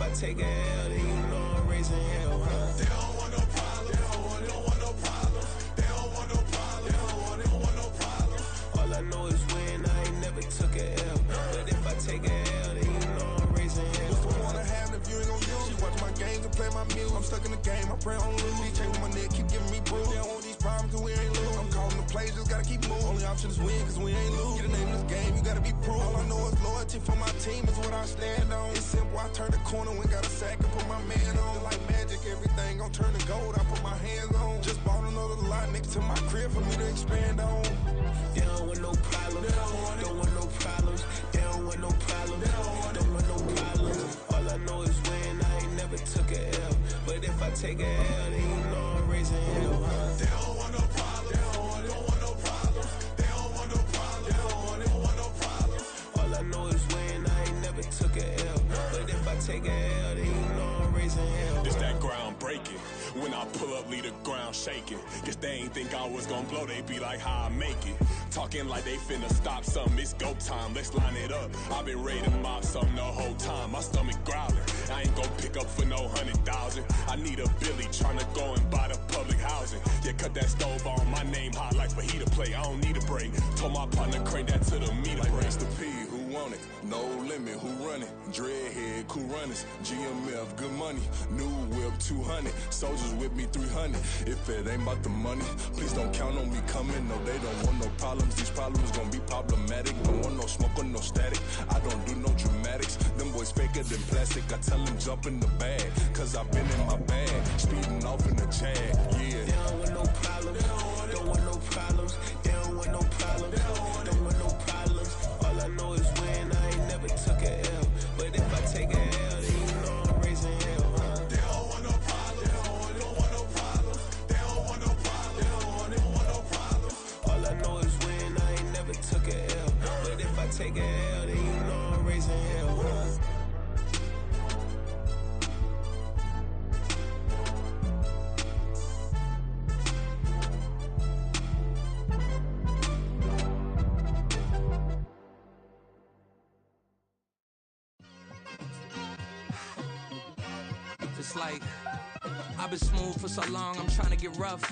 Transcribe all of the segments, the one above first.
I take a L, then you know I'm raising hell, huh? They don't want no problems. They don't want no problems. They don't want no problems. They don't want no problems. All I know is win, I ain't never took a L. But if I take a L, then you know I'm raising hell. What's the point of having if you ain't gon' use? She watch my games and play my music. I'm stuck in the game, I pray on lose. These chains with my neck keep giving me bruise. They don't want these problems cause we ain't lose. I'm calling the plays, just gotta keep moving. Only option is win cause we ain't lose. Get a name in this game, you gotta be proof. All I know is loyalty for my team is what I stand on. It's simple, I turn the corner when got a sack and put my man on. Like magic, everything gon' turn to gold, I put my hands on. Just bought another lot next to my crib for me to expand on. They don't want no problems. They don't want no problems. They don't want no problems. They don't want no problems. All I know is win, I ain't never took a L. But if I take a L, then you know I'm raising hell, huh? They don't want no problems. They don't want no problems. They don't want no problems. They don't want no problems. All I know is win, I ain't never took a L. But if I take a L, then you know I'm raising hell. This that ground breaking. When I pull up, leave the ground shaking. Guess they ain't think I was gonna blow, they be like, how I make it. Talking like they finna stop something, it's go time, let's line it up. I've been ready to mob something the whole time, my stomach growling. I ain't gon' pick up for no 100,000. I need a Billy tryna go and buy the public housing. Yeah, cut that stove on, my name hot like fajita plate. I don't need a break. Told my partner crank that to the meter like break. Race the P, who want it? No limit, who run it? Dreadhead, cool runners. GMF, good money. New whip, 200. Soldiers with me, 300. If it ain't about the money, please don't count on me coming. No, they don't want no problems. These problems gon' be problematic. Don't want no smoke or no static. I don't do no dramatics. Them boys faker than plastic. I tell them jump in the bag, cause I've been in my bag. Speeding off in the Jag, yeah. They don't want no problems. Don't want no problems. They don't want no problems. Don't want no problems. All I know is win, I ain't never took a L. But if I take a L, then you know I'm raising hell, huh? They don't want no problems. They don't want no problems. They don't want no problems. They don't want no problems. All I know is win, I ain't never took a L. But if I take a L, then you know I'm raising hell, huh? It's like, I've been smooth for so long, I'm trying to get rough.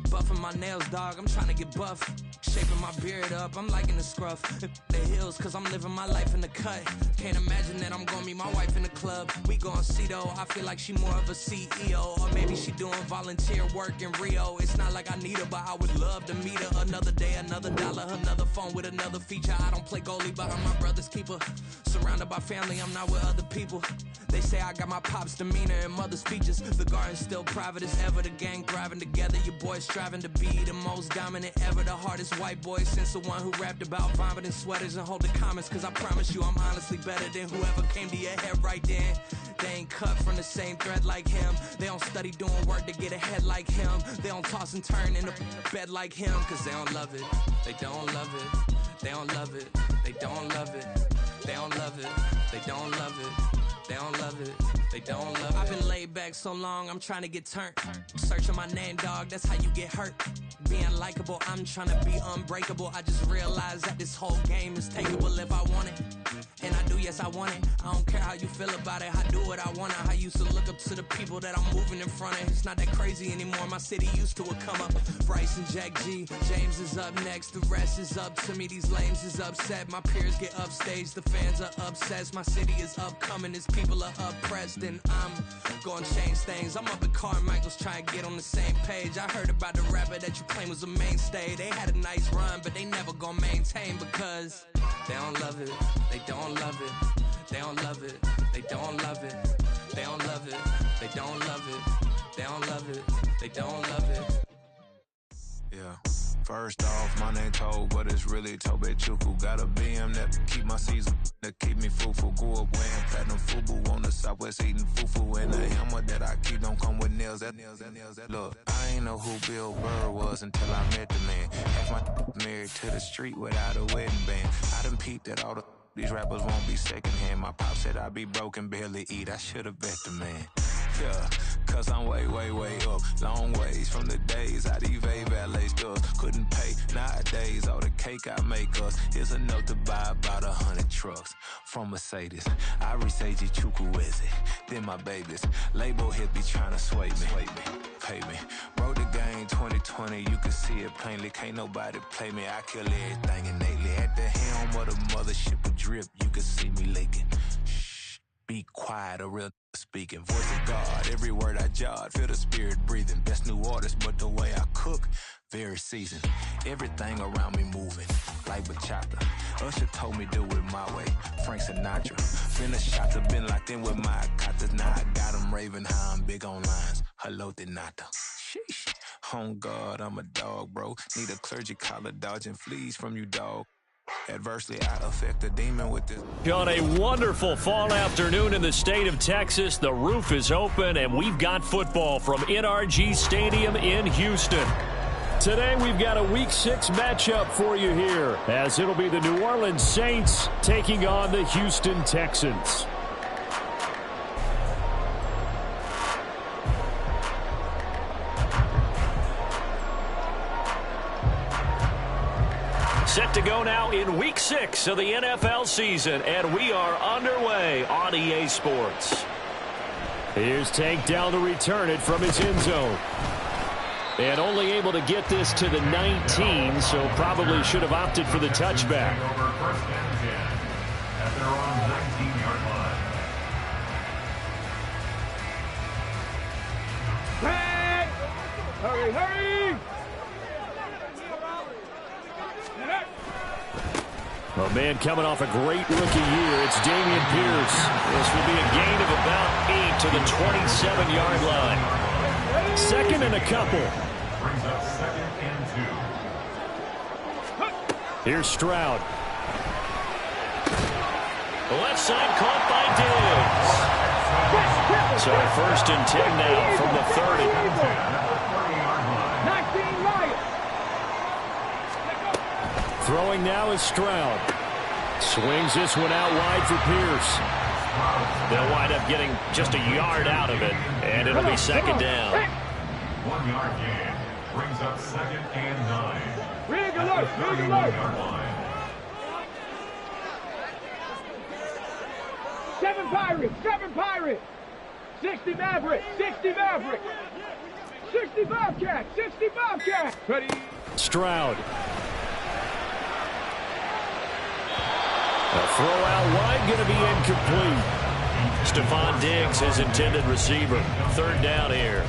Buffing my nails, dog, I'm trying to get buff. Shaping my beard up, I'm liking the scruff. The heels, cause I'm living my life in the cut. Can't imagine that I'm gonna meet my wife in the club. We gon' see though, I feel like she more of a CEO. Or maybe she doing volunteer work in Rio. It's not like I need her, but I would love to meet her. Another day, another dollar, another phone with another feature. I don't play goalie, but I'm my brother's keeper. Surrounded by family, I'm not with other people. They say I got my pop's demeanor and mother's features. The garden's still private as ever, the gang thriving together. Your boys striving to be the most dominant ever. The hardest white boy since the one who rapped about vomiting sweaters and holding comments. Cause I promise you I'm honestly better than whoever came to your head right then. They ain't cut from the same thread like him. They don't study doing work to get ahead like him. They don't toss and turn in the bed like him. Cause they don't love it, they don't love it. They don't love it, they don't love it. They don't love it, they don't love it. They don't love it, they don't love it. I've been laid back so long, I'm trying to get turned. Searching my name, dog, that's how you get hurt. Being likable, I'm trying to be unbreakable. I just realized that this whole game is takeable if I want it. And I do, yes, I want it. I don't care how you feel about it, I do what I want. I used to look up to the people that I'm moving in front of. It's not that crazy anymore, my city used to a come up. Bryce and Jack G, James is up next. The rest is up to me, these lames is upset. My peers get upstage, the fans are obsessed. My city is upcoming, these people are oppressed. And I'm gonna change things. I'm up at Carmichael's trying to get on the same page. I heard about the rapper that you claim was a mainstay. They had a nice run, but they never gonna maintain because they don't love it, they don't love it, they don't love it, they don't love it, they don't love it, they don't love it, they don't love it, they don't love it. Yeah. First off, my name Toad, but it's really Tobe Chuku. Got a BM that keep my season, that keep me fruitful. Grew up wearing platinum FUBU on the Southwest eating fufu. And the hammer that I keep don't come with nails. Look, I ain't know who Bill Burr was until I met the man. Half my married to the street without a wedding band. I done peeped that all these rappers won't be secondhand. My pop said I'd be broken, barely eat. I should've bet the man. Yeah, cause I'm way, way, way up. Long ways from the days I evade valet stuff. Couldn't pay nowadays. All the cake I make us is enough to buy about 100 trucks. From Mercedes, I resage Chukwueze. Then my babies, label hit be trying to sway me. Pay me. Wrote the game 2020, you can see it plainly. Can't nobody play me. I kill everything innately. At the helm of the mothership with drip, you can see me leaking. Shh, be quiet, a real speaking. Voice of God, every word I jot. Feel the spirit breathing. Best new artist, but the way I cook, very seasoned. Everything around me moving, like bachata. Usher told me do it my way. Frank Sinatra. Been a shot, been locked in with my katas. Now I got them raving how I'm big on lines. Hello, Denata. Sheesh. On God, I'm a dog, bro. Need a clergy collar, dodging fleas from you, dog. Adversely, I affect a demon with this. On a wonderful fall afternoon in the state of Texas, the roof is open, and we've got football from NRG Stadium in Houston. Today, we've got a Week 6 matchup for you here, as it'll be the New Orleans Saints taking on the Houston Texans. Set to go now in Week 6 of the NFL season, and we are underway on EA Sports. Here's Tank down to return it from his end zone. And only able to get this to the 19, so probably should have opted for the touchback. Hey! Hurry, hurry! A man coming off a great rookie year, it's Dameon Pierce. This will be a gain of about 8 to the 27-yard line. Second and a couple. Brings up 2nd and 2. Here's Stroud. The left side caught by Diggs. So 1st and 10 now from the 30. 19 Lions. Throwing now is Stroud. Swings this one out wide for Pierce. They'll wind up getting just a yard out of it, and it'll be 2nd down. 1 yard gain. Brings up 2nd and 9. Rig alert, rig alert. 7 Pirates, 7 Pirates. 60 Mavericks, 60 Mavericks. 60 Bobcats, 60 Bobcats. Ready? Stroud. A throw out wide, going to be incomplete. Stephon Diggs, his intended receiver. 3rd down here.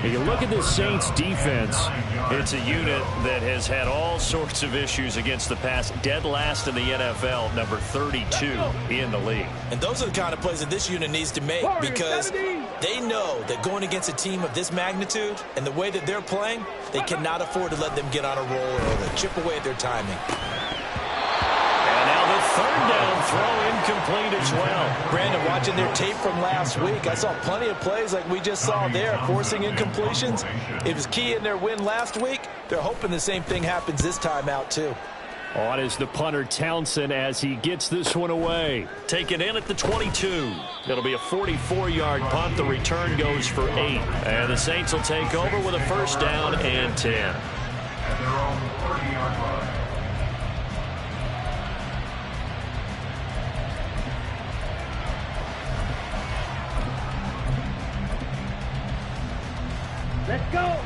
You look at this Saints defense, it's a unit that has had all sorts of issues against the pass. Dead last in the NFL, number 32 in the league. And those are the kind of plays that this unit needs to make, because they know that going against a team of this magnitude and the way that they're playing, they cannot afford to let them get on a roll or to chip away at their timing. And now the 3rd down throw incomplete as well. Brandon, watching their tape from last week, I saw plenty of plays like we just saw there, forcing incompletions. It was key in their win last week. They're hoping the same thing happens this time out, too. On is the punter Townsend as he gets this one away. Taken in at the 22. It'll be a 44-yard punt. The return goes for 8. And the Saints will take over with a 1st down and 10. At their own 30-yard line. Let's go.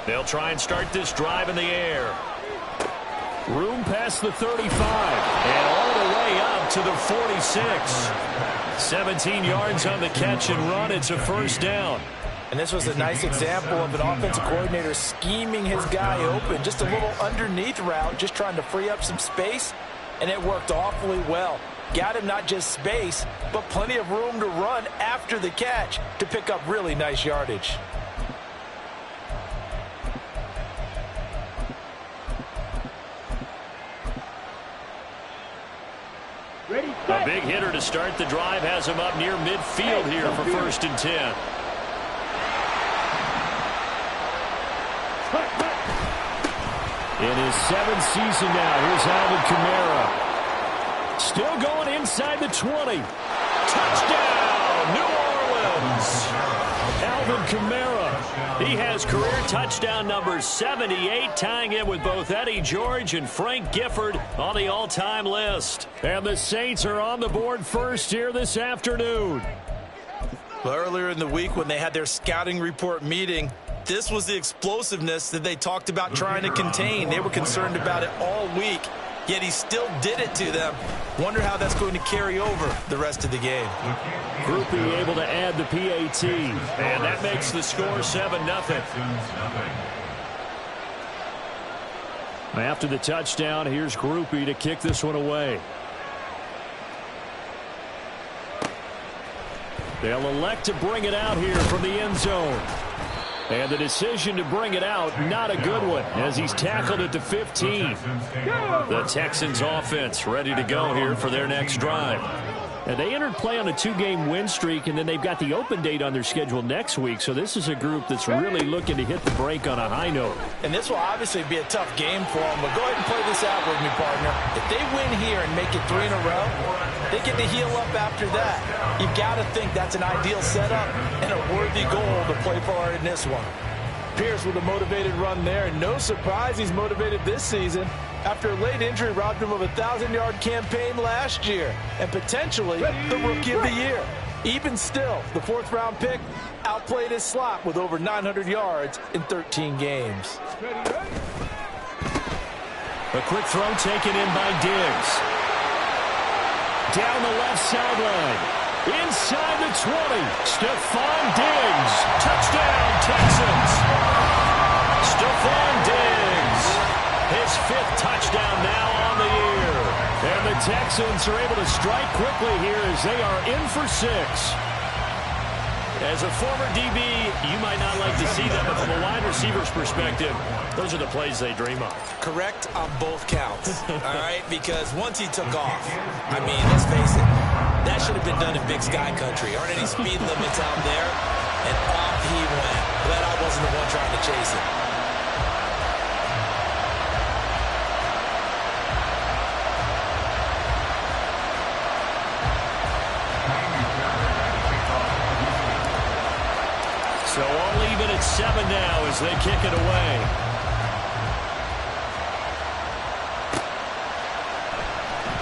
They'll try and start this drive in the air. Room past the 35 and all the way up to the 46. 17 yards on the catch and run. It's a 1st down. And this was a nice example of an offensive coordinator scheming his guy open. Just a little underneath route, just trying to free up some space, and it worked awfully well. Got him not just space, but plenty of room to run after the catch to pick up really nice yardage. A big hitter to start the drive has him up near midfield here for 1st and 10. In his 7th season now, here's Alvin Kamara. Still going inside the 20. Touchdown, New Orleans. Alvin Kamara. He has career touchdown number 78, tying it with both Eddie George and Frank Gifford on the all-time list. And the Saints are on the board first here this afternoon. Well, earlier in the week when they had their scouting report meeting, this was the explosiveness that they talked about trying to contain. They were concerned about it all week, yet he still did it to them. Wonder how that's going to carry over the rest of the game. Groupie able to add the PAT, and that makes the score 7-0. After the touchdown, here's Groupie to kick this one away. They'll elect to bring it out here from the end zone. And the decision to bring it out, not a good one, as he's tackled at the 15. The Texans offense ready to go here for their next drive. And they entered play on a 2-game win streak, and then they've got the open date on their schedule next week. So this is a group that's really looking to hit the break on a high note. And this will obviously be a tough game for them, but go ahead and play this out with me, partner. If they win here and make it 3 in a row, they get to heal up after that. You've got to think that's an ideal setup and a worthy goal to play for in this one. Pierce with a motivated run there, and no surprise he's motivated this season after a late injury robbed him of a 1,000-yard campaign last year and potentially the Rookie of the Year. Even still, the 4th-round pick outplayed his slot with over 900 yards in 13 games. A quick throw taken in by Diggs. Down the left sideline. Inside the 20, Stephon Diggs. Touchdown, Texans. Stephon Diggs. His 5th touchdown now on the year. And the Texans are able to strike quickly here as they are in for 6. As a former DB, you might not like to see that, but from a wide receiver's perspective, those are the plays they dream of. Correct on both counts, all right? Because once he took off, I mean, let's face it, that should have been done in Big Sky Country. Aren't any speed limits out there? And off he went. Glad I wasn't the one trying to chase him. So all even at 7 now as they kick it away.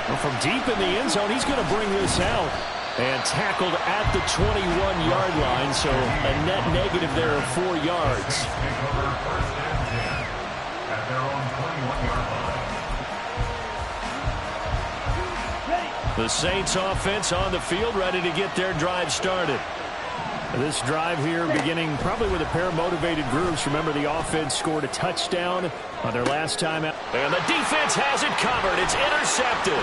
Well, from deep in the end zone, he's going to bring this out. And tackled at the 21-yard line, so a net negative there of 4 yards. At their own 21-yard line. The Saints offense on the field, ready to get their drive started. This drive here beginning probably with a pair of motivated groups. Remember, the offense scored a touchdown on their last time out. And the defense has it covered. It's intercepted.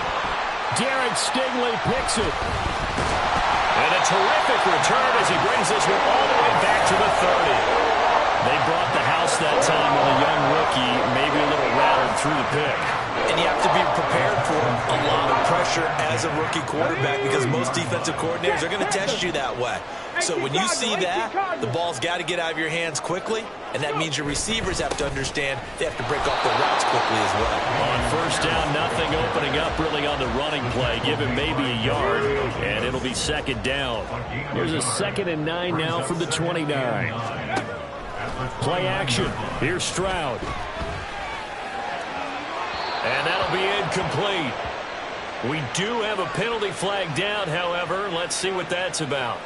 Derek Stingley picks it. And a terrific return as he brings this one all the way back to the 30. They brought the house that time with a young rookie, maybe a little rattled through the pick. And you have to be prepared for a lot of pressure as a rookie quarterback because most defensive coordinators are going to test you that way. So when you see that, the ball's got to get out of your hands quickly, and that means your receivers have to understand they have to break off their routes quickly as well. On first down, nothing opening up really on the running play. Give him maybe a yard, and it'll be 2nd down. Here's a 2nd and 9 now from the 29. Play action. Here's Stroud. And that'll be incomplete. We do have a penalty flag down, however. Let's see what that's about.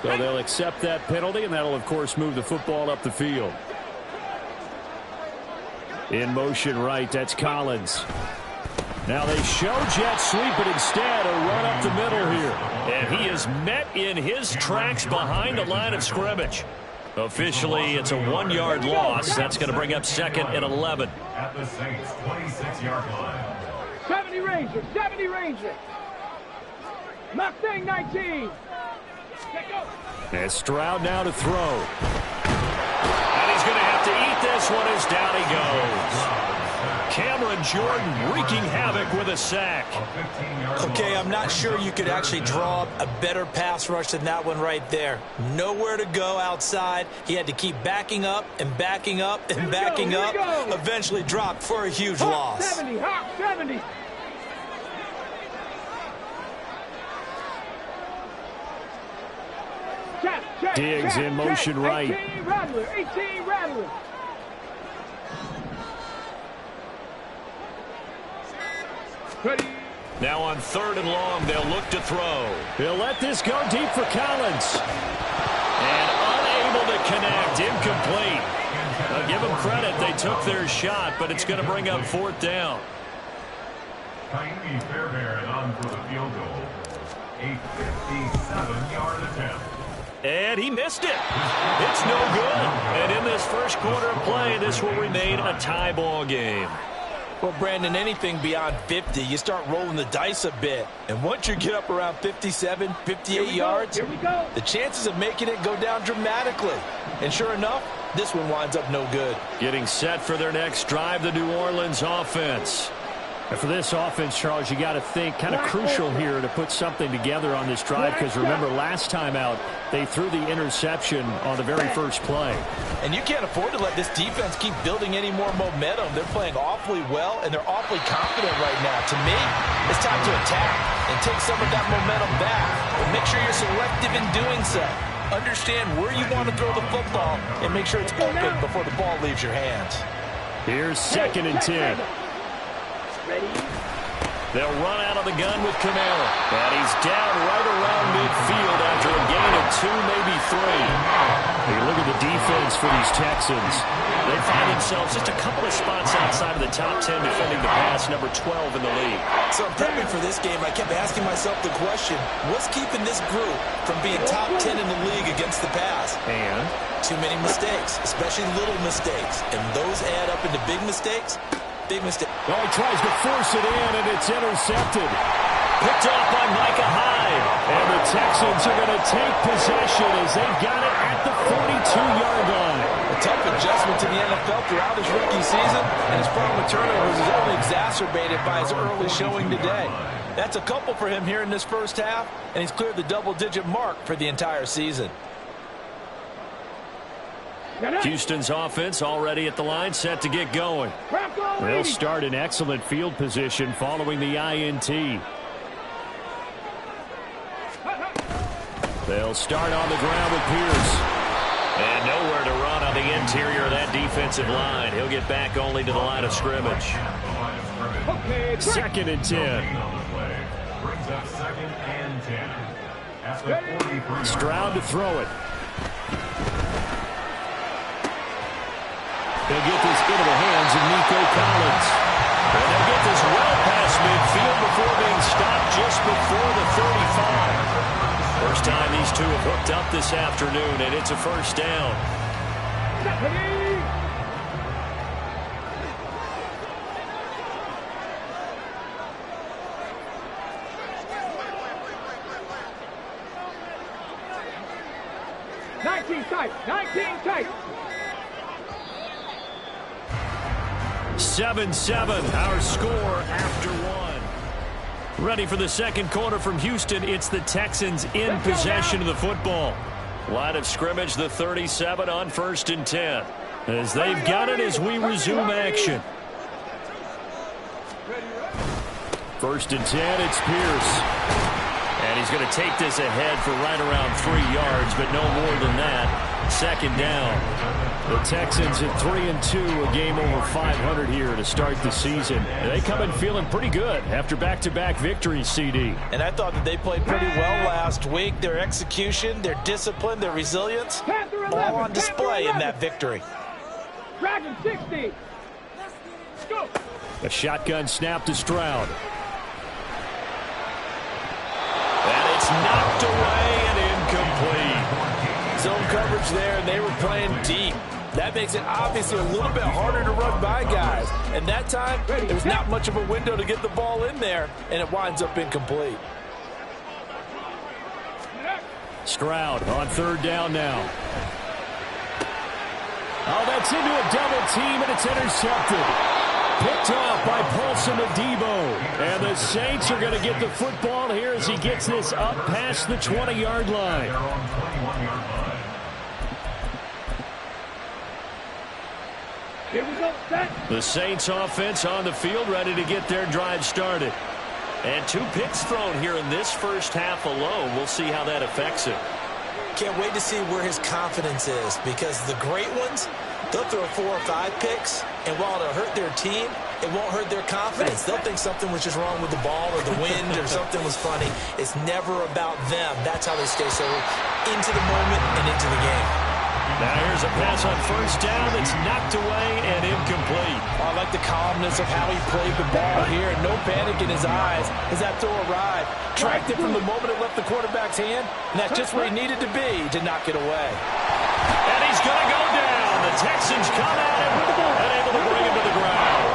So they'll accept that penalty, and that'll, of course, move the football up the field. In motion right, that's Collins. Now they show jet sweep, but instead a run up the middle here. And he is met in his tracks behind the line of scrimmage. Officially, it's a 1-yard loss. That's going to bring up 2nd and 11. At the Saints' 26-yard line. 70 Ranger, 70 Ranger. Mustang 19. And Stroud now to throw. And he's going to have to eat this one as down he goes. Cameron Jordan wreaking havoc with a sack. Okay, I'm not sure you could actually draw up a better pass rush than that one right there. Nowhere to go outside. He had to keep backing up and backing up and backing up. Eventually dropped for a huge loss. 70, Hawk 70. Diggs in motion right. 18 Rattler, 18 Rattler. Now on 3rd and long, they'll look to throw. He'll let this go deep for Collins. And unable to connect, incomplete. I'll give them credit, they took their shot, but it's going to bring up 4th down. Kyrie Fairbairn on for the field goal. A 57-yard attempt. And he missed it. It's no good. And in this first quarter of play, this will remain a tie ball game. Well, Brandon, anything beyond 50, you start rolling the dice a bit. And once you get up around 57, 58 yards, the chances of making it go down dramatically. And sure enough, this one winds up no good. Getting set for their next drive, the New Orleans offense. And for this offense, Charles, you got to think kind of crucial here to put something together on this drive, because remember last time out they threw the interception on the very first play. And you can't afford to let this defense keep building any more momentum. They're playing awfully well, and they're awfully confident right now. To me, it's time to attack and take some of that momentum back. But make sure you're selective in doing so. Understand where you want to throw the football and make sure it's open before the ball leaves your hands. Here's 2nd and 10. They'll run out of the gun with Kamara. And he's down right around midfield after a gain of 2, maybe 3. You look at the defense for these Texans. They find themselves just a couple of spots outside of the top 10 defending the pass, number 12 in the league. So prepping for this game, I kept asking myself the question, what's keeping this group from being top 10 in the league against the pass? And? Too many mistakes, especially little mistakes. And those add up into big mistakes. Big mistake. Oh, he tries to force it in, and it's intercepted. Picked off by Micah Hyde. And the Texans are going to take possession as they've got it at the 42-yard line. A tough adjustment to the NFL throughout his rookie season, and his problem with turnovers is only exacerbated by his early showing today. That's a couple for him here in this first half, and he's cleared the double-digit mark for the entire season. Houston's offense already at the line, set to get going. They'll start in excellent field position following the INT. They'll start on the ground with Pierce. And nowhere to run on the interior of that defensive line. He'll get back only to the line of scrimmage. 2nd and 10. Brings up 2nd and 10. At the 43. Stroud to throw it. They'll get this into the hands of Nico Collins. And they'll get this well past midfield before being stopped just before the 35. First time these two have hooked up this afternoon, and it's a first down. Nineteen tight. 7-7, our score after 1. Ready for the second quarter from Houston. It's the Texans in possession of the football. Line of scrimmage, the 37 on 1st and 10. As they've got it as we resume action. 1st and 10, it's Pierce. And he's going to take this ahead for right around 3 yards, but no more than that. 2nd down. The Texans at 3-2, a game over 500 here to start the season. They come in feeling pretty good after back-to-back victories, CD. And I thought that they played pretty well last week. Their execution, their discipline, their resilience, all on display in that victory. Dragon 60. Go. A shotgun snap to Stroud. And it's knocked away and incomplete. Zone coverage there, and they were playing deep. That makes it obviously a little bit harder to run by guys. And that time, there was not much of a window to get the ball in there, and it winds up incomplete. Stroud on 3rd down now. Oh, that's into a double team, and it's intercepted. Picked off by Paulson Adebo. And the Saints are going to get the football here as he gets this up past the 20-yard line. Here we go, set. The Saints offense on the field, ready to get their drive started. And 2 picks thrown here in this first half alone. We'll see how that affects it. Can't wait to see where his confidence is, because the great ones, they'll throw 4 or 5 picks, and while it'll hurt their team, it won't hurt their confidence. They'll think something was just wrong with the ball or the wind or something was funny. It's never about them. That's how they stay so into the moment and into the game. Now here's a pass on first down that's knocked away and incomplete. I like the calmness of how he played the ball here. No panic in his eyes as that throw arrived. Tracked it from the moment it left the quarterback's hand, and that's just where he needed to be to knock it away. And he's going to go down. The Texans come at him and able to bring him to the ground.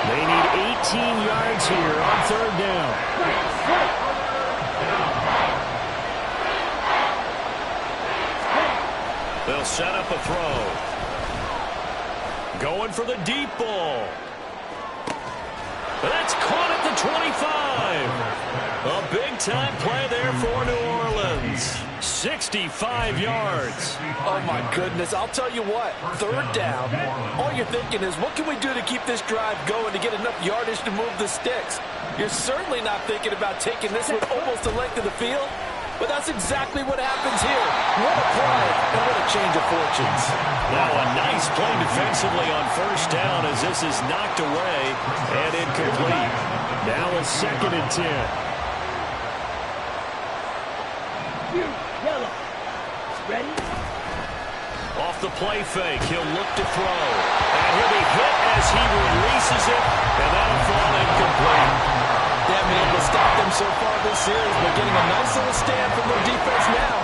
They need 18 yards here on third down. They'll set up a throw. Going for the deep ball. That's caught at the 25. A big-time play there for New Orleans. 65 yards. Oh, my goodness. I'll tell you what. Third down, all you're thinking is, what can we do to keep this drive going to get enough yardage to move the sticks? You're certainly not thinking about taking this with almost the length of the field. But that's exactly what happens here. What a play, and what a change of fortunes. Now a nice play defensively on first down as this is knocked away and incomplete. Now a 2nd and 10. Yellow. Ready? Off the play fake, he'll look to throw. And he'll be hit as he releases it, and that'll fall incomplete. They haven't been able to stop them so far this series, but getting a nice little stand from their defense now.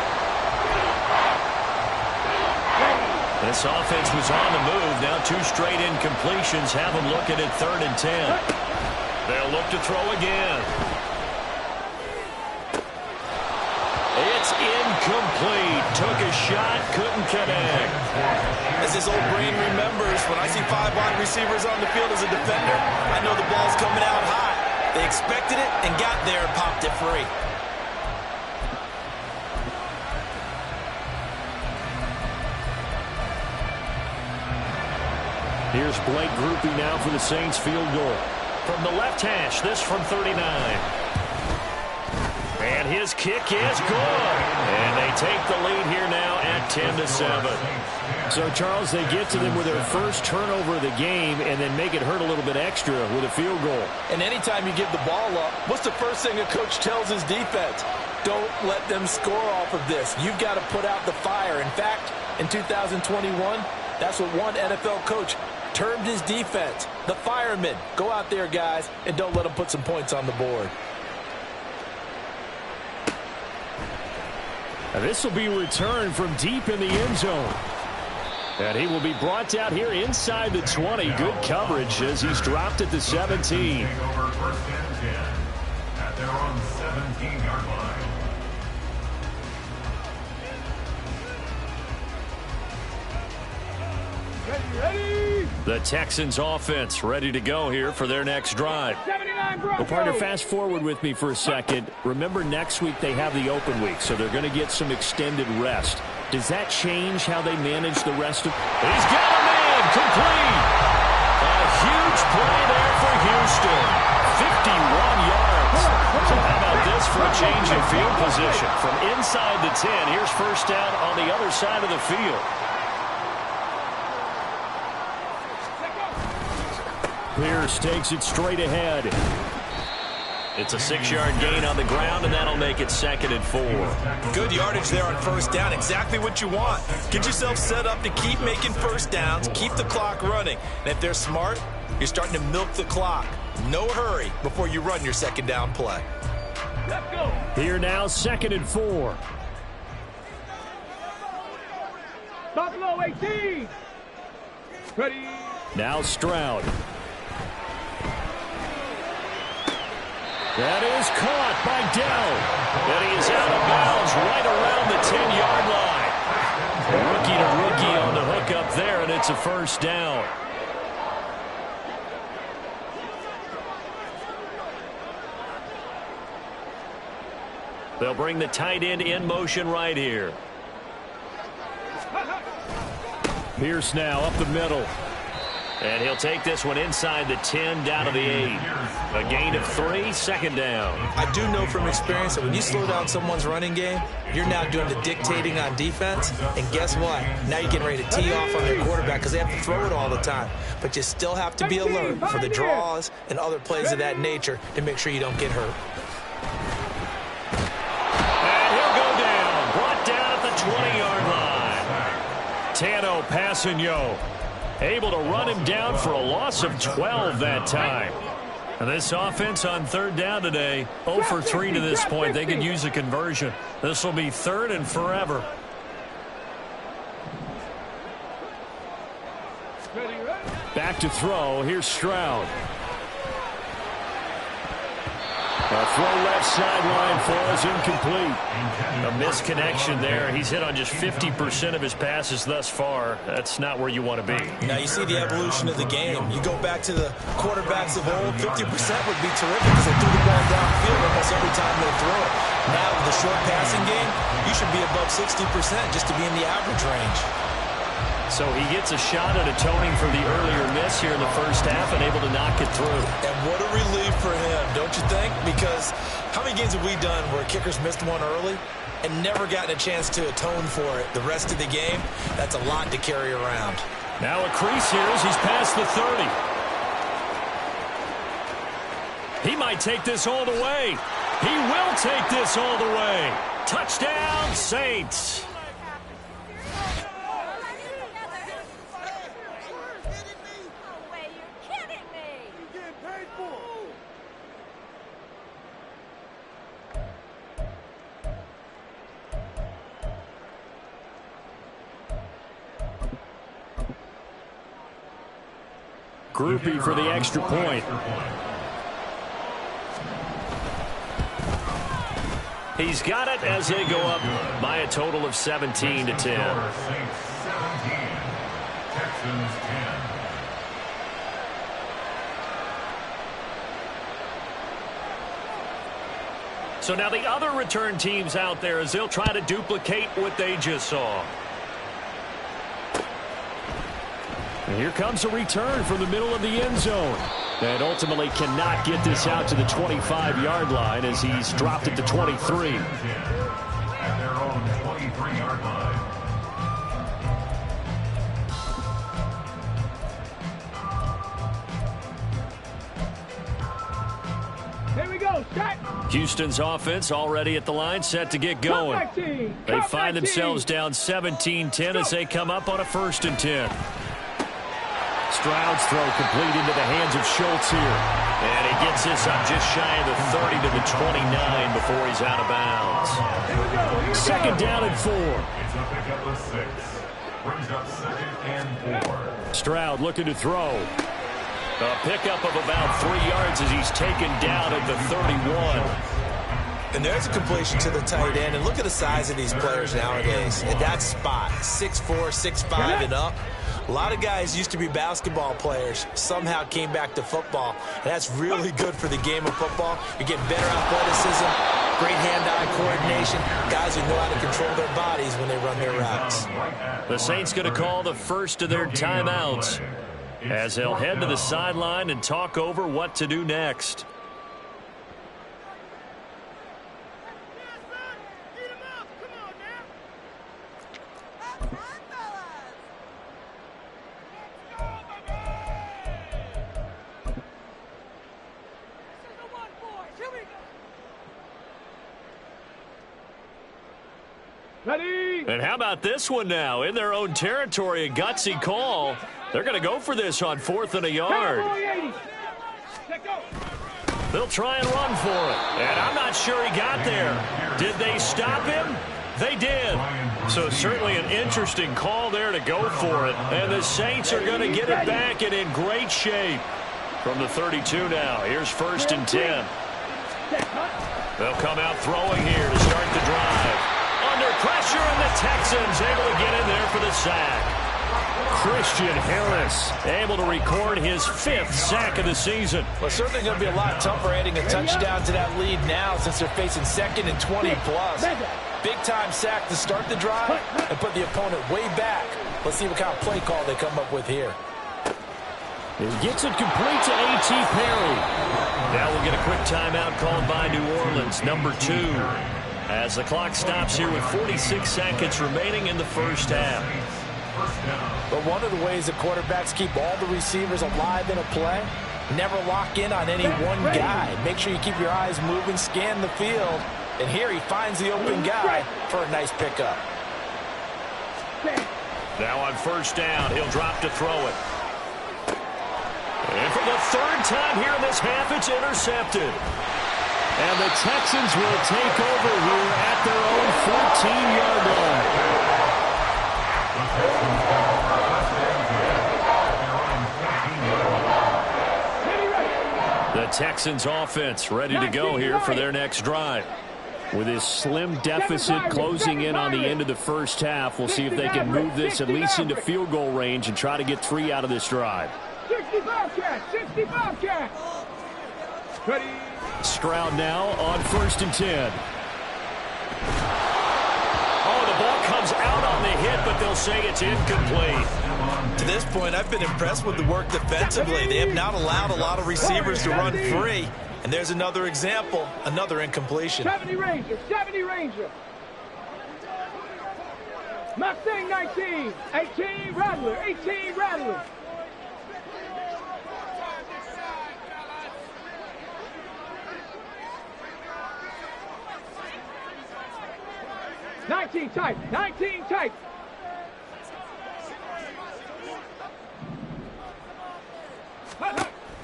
This offense was on the move. Now 2 straight incompletions have them looking at 3rd and 10. They'll look to throw again. It's incomplete. Took a shot, couldn't connect. As his old brain remembers, when I see 5 wide receivers on the field as a defender, I know the ball's coming out high. They expected it and got there and popped it free. Here's Blake Groupie now for the Saints field goal. From the left hash, this from 39. And his kick is good. And they take the lead here now at 10-7. So, Charles, they get to them with their first turnover of the game and then make it hurt a little bit extra with a field goal. And anytime you give the ball up, what's the first thing a coach tells his defense? Don't let them score off of this. You've got to put out the fire. In fact, in 2021, that's what one NFL coach termed his defense. The firemen. Go out there, guys, and don't let them put some points on the board. Now this will be returned from deep in the end zone. And he will be brought down here inside the 20. Good coverage as he's dropped at the 17. Taking over 1st and 10 at their own 17-yard line. Ready? The Texans offense ready to go here for their next drive. 79 Broncos. Well, partner, fast forward with me for a second. Remember, next week they have the open week, so they're going to get some extended rest. Does that change how they manage the rest of... He's got him in! Complete! A huge play there for Houston. 51 yards. So how about this for a change in field position? From inside the 10, here's first down on the other side of the field. Pierce takes it straight ahead. It's a 6-yard gain on the ground, and that'll make it 2nd and 4. Good yardage there on first down. Exactly what you want. Get yourself set up to keep making first downs, keep the clock running. And if they're smart, you're starting to milk the clock. No hurry before you run your 2nd down play. Let's go. Here now, 2nd and 4. Buffalo 18. Ready? Now Stroud. That is caught by Dell. And he is out of bounds right around the 10-yard line. Rookie to rookie on the hook up there, and it's a first down. They'll bring the tight end in motion right here. Pierce now up the middle. And he'll take this one inside the 10 down to the 8. A gain of 3, second down. I do know from experience that when you slow down someone's running game, you're now doing the dictating on defense. And guess what? Now you're getting ready to tee off on their quarterback because they have to throw it all the time. But you still have to be alert for the draws and other plays of that nature to make sure you don't get hurt. And he'll go down. Brought down at the 20-yard line. Tano Passanio able to run him down for a loss of 12 that time. And this offense on third down today, 0 for 3 to this point. They could use a conversion. This will be third and forever. Back to throw. Here's Stroud. A throw left sideline falls incomplete. A misconnection there. He's hit on just 50% of his passes thus far. That's not where you want to be. Now you see the evolution of the game. You go back to the quarterbacks of old, 50% would be terrific because they threw the ball downfield almost every time they throw it. Now with the short passing game, you should be above 60% just to be in the average range. So he gets a shot at atoning for the earlier miss here in the first half and able to knock it through. And what a relief for him, don't you think? Because how many games have we done where kickers missed one early and never gotten a chance to atone for it the rest of the game? That's a lot to carry around. Now a crease here as he's past the 30. He might take this all the way. He will take this all the way. Touchdown, Saints. Groupie for the extra point. He's got it as they go up by a total of 17 to 10. Texans 10. So now the other return teams out there as they'll try to duplicate what they just saw. And here comes a return from the middle of the end zone. And ultimately cannot get this out to the 25-yard line as he's dropped it to 23. At their own 23-yard line. Here we go, set. Houston's offense already at the line, set to get going. They find themselves down 17-10 as they come up on a 1st and 10. Stroud's throw complete into the hands of Schultz here. And he gets this up just shy of the 30 to the 29 before he's out of bounds. Second down and 4. It's a pickup of 6. Brings up 2nd and 4. Stroud looking to throw. A pickup of about 3 yards as he's taken down at the 31. And there's a completion to the tight end. And look at the size of these players nowadays. At that spot, 6'4", 6'5", and up. A lot of guys used to be basketball players, somehow came back to football, and that's really good for the game of football. You're getting better athleticism, great hand-eye coordination, guys who know how to control their bodies when they run their routes. The Saints going to call the first of their timeouts as they'll head to the sideline and talk over what to do next. Ready? And how about this one now? In their own territory, a gutsy call. They're going to go for this on 4th and a yard. They'll try and run for it. And I'm not sure he got there. Did they stop him? They did. So certainly an interesting call there to go for it. And the Saints are going to get it back and in great shape. From the 32 now, here's 1st and 10. They'll come out throwing here to start the drive. Under pressure, and the Texans able to get in there for the sack. Christian Harris able to record his 5th sack of the season. Well, certainly going to be a lot tougher adding a touchdown to that lead now since they're facing 2nd and 20+. Big-time sack to start the drive and put the opponent way back. Let's see what kind of play call they come up with here. He gets it complete to A.T. Perry. Now we'll get a quick timeout called by New Orleans, number 2. As the clock stops here with 46 seconds remaining in the first half. But one of the ways the quarterbacks keep all the receivers alive in a play, never lock in on any one guy. Make sure you keep your eyes moving, scan the field. And here he finds the open guy for a nice pickup. Now on first down, he'll drop to throw it. And for the 3rd time here in this half, it's intercepted. And the Texans will take over here at their own 14-yard line. The Texans offense ready to go here for their next drive. With his slim deficit closing in on the end of the first half, we'll see if they can move this at least into field goal range and try to get 3 out of this drive. 65 catch, 65 catch. Ready. Stroud now on 1st and 10. Oh, the ball comes out on the hit, but they'll say it's incomplete. To this point, I've been impressed with the work defensively. They have not allowed a lot of receivers to run free. And there's another example, another incompletion. 70 Ranger, 70 Ranger. Mustang 19, 18 Rattler, 18 Rattler. Nineteen type, 19 type.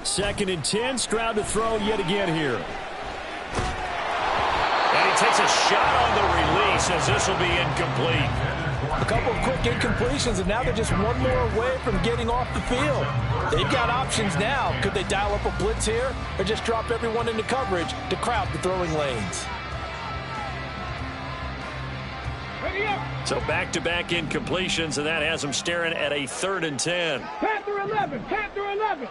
Second and 10, Stroud to throw yet again here. And he takes a shot on the release as this will be incomplete. A couple of quick incompletions, and now they're just one more away from getting off the field. They've got options now. Could they dial up a blitz here or just drop everyone into coverage to crowd the throwing lanes? So back-to-back incompletions, and that has them staring at a 3rd and 10. Panther 11, Panther 11.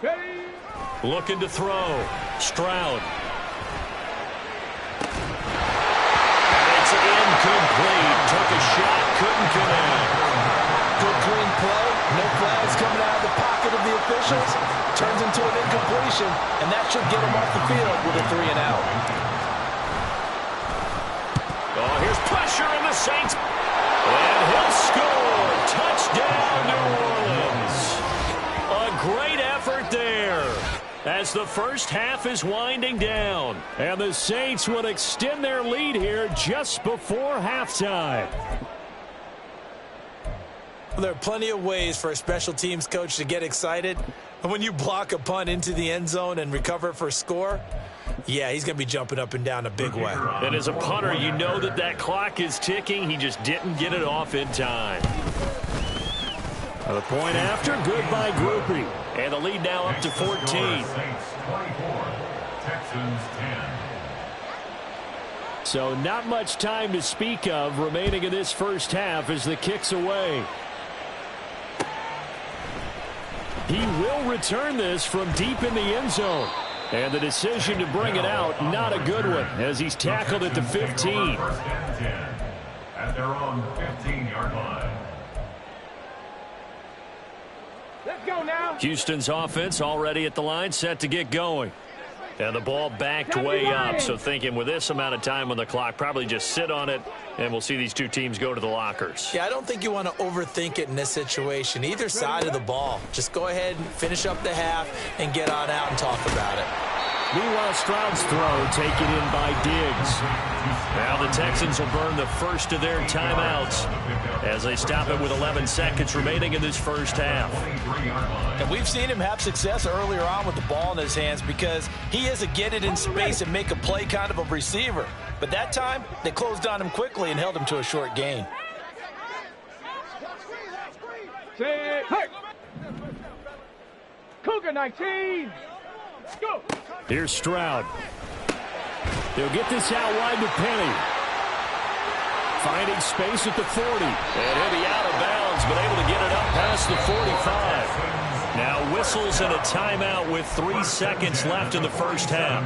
Ready. Looking to throw. Stroud. And it's incomplete. Took a shot, couldn't connect. Good clean play. No flags coming out of the pocket of the officials. Turns into an incompletion, and that should get him off the field with a 3 and out. Oh, here's pressure in the Saints. And he'll score. Touchdown, New Orleans. A great effort there as the first half is winding down. And the Saints will extend their lead here just before halftime. Well, there are plenty of ways for a special teams coach to get excited. And when you block a punt into the end zone and recover for a score, yeah, he's going to be jumping up and down a big way. And as a punter, you know that clock is ticking. He just didn't get it off in time. The point after, good by Groupie. And the lead now up to 14. Texans 10. So not much time to speak of remaining in this first half as the kick's away. He will return this from deep in the end zone. And the decision to bring it out, not a good one, as he's tackled at the 15. First and 10 at their own 15-yard line. Let's go now. Houston's offense already at the line, set to get going. And the ball backed way up, so thinking with this amount of time on the clock, probably just sit on it, and we'll see these two teams go to the lockers. Yeah, I don't think you want to overthink it in this situation. Either side of the ball. Just go ahead and finish up the half and get on out and talk about it. Meanwhile, Stroud's throw taken in by Diggs. Now the Texans will burn the first of their timeouts as they stop it with 11 seconds remaining in this first half. And we've seen him have success earlier on with the ball in his hands because he is a get it in space and make a play kind of a receiver. But that time, they closed on him quickly and held him to a short gain. Hey. Cougar 19. Go. Here's Stroud. He'll get this out wide to Penny. Finding space at the 40. And he'll be out of bounds, but able to get it up past the 45. Now whistles and a timeout with 3 seconds left in the first half.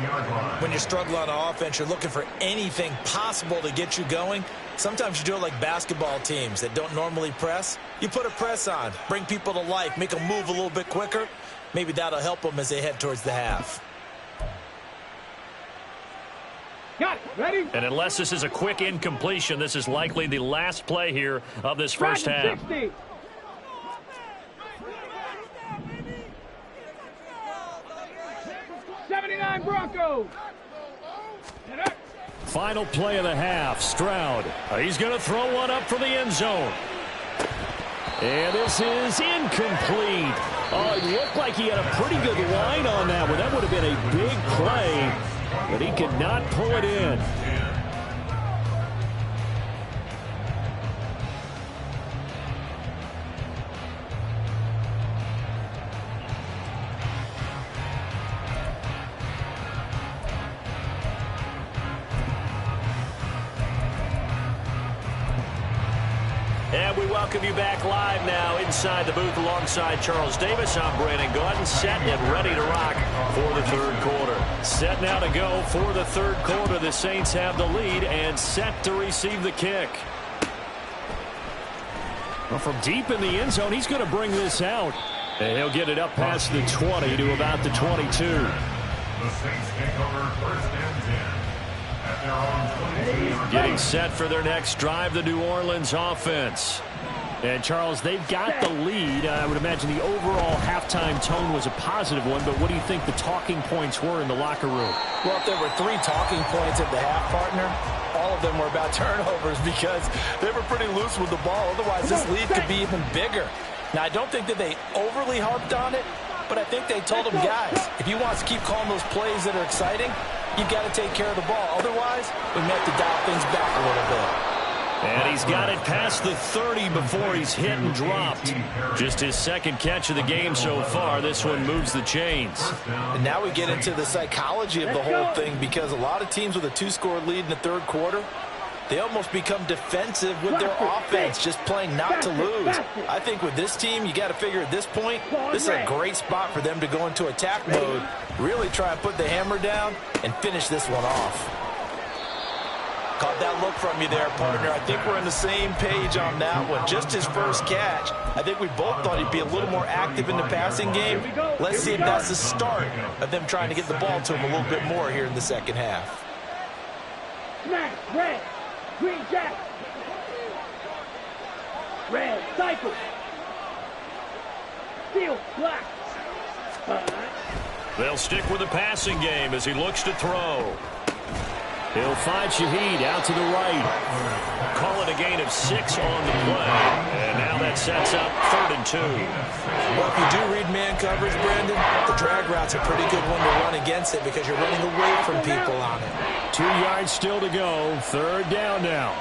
When you're struggling on offense, you're looking for anything possible to get you going. Sometimes you do it like basketball teams that don't normally press. You put a press on, bring people to life, make them move a little bit quicker. Maybe that'll help them as they head towards the half. Got it. Ready? And unless this is a quick incompletion, this is likely the last play here of this first half. 60. '79 Broncos. Final play of the half. Stroud. He's going to throw one up for the end zone. And this is incomplete. Oh, it looked like he had a pretty good line on that one. That would have been a big play, but he could not pull it in. And we welcome you back live now inside the booth alongside Charles Davis. I'm Brandon Gaudin, set and ready to rock for the third quarter. Set now to go for the third quarter. The Saints have the lead and set to receive the kick. Well, from deep in the end zone, he's going to bring this out. And he'll get it up past the 20 to about the 22. The Saints take over first and 10 at their own 22. Getting set for their next drive, the New Orleans offense. And, Charles, they've got the lead. I would imagine the overall halftime tone was a positive one, but what do you think the talking points were in the locker room? Well, if there were 3 talking points at the half, partner, all of them were about turnovers because they were pretty loose with the ball. Otherwise, this lead could be even bigger. Now, I don't think that they overly harped on it, but I think they told them, guys, if you want us to keep calling those plays that are exciting, you've got to take care of the ball. Otherwise, we may have to dial things back a little bit. And he's got it past the 30 before he's hit and dropped. Just his second catch of the game so far. This one moves the chains. And now we get into the psychology of the whole thing because a lot of teams with a 2-score lead in the third quarter, they almost become defensive with their offense, just playing not to lose. I think with this team, you got to figure at this point, this is a great spot for them to go into attack mode, really try and put the hammer down and finish this one off. Caught that look from you there, partner. I think we're on the same page on that one. Just his first catch. I think we both thought he'd be a little more active in the passing game. Let's see if that's the start of them trying to get the ball to him a little bit more here in the second half. Smash, red, green jack. Red, cycle. Steel, black. They'll stick with the passing game as he looks to throw. He'll find Shaheed out to the right. Call it a gain of 6 on the play. And now that sets up 3rd and 2. Well, if you do read man coverage, Brandon, the drag route's a pretty good one to run against it because you're running away from people on it. 2 yards still to go. 3rd down now.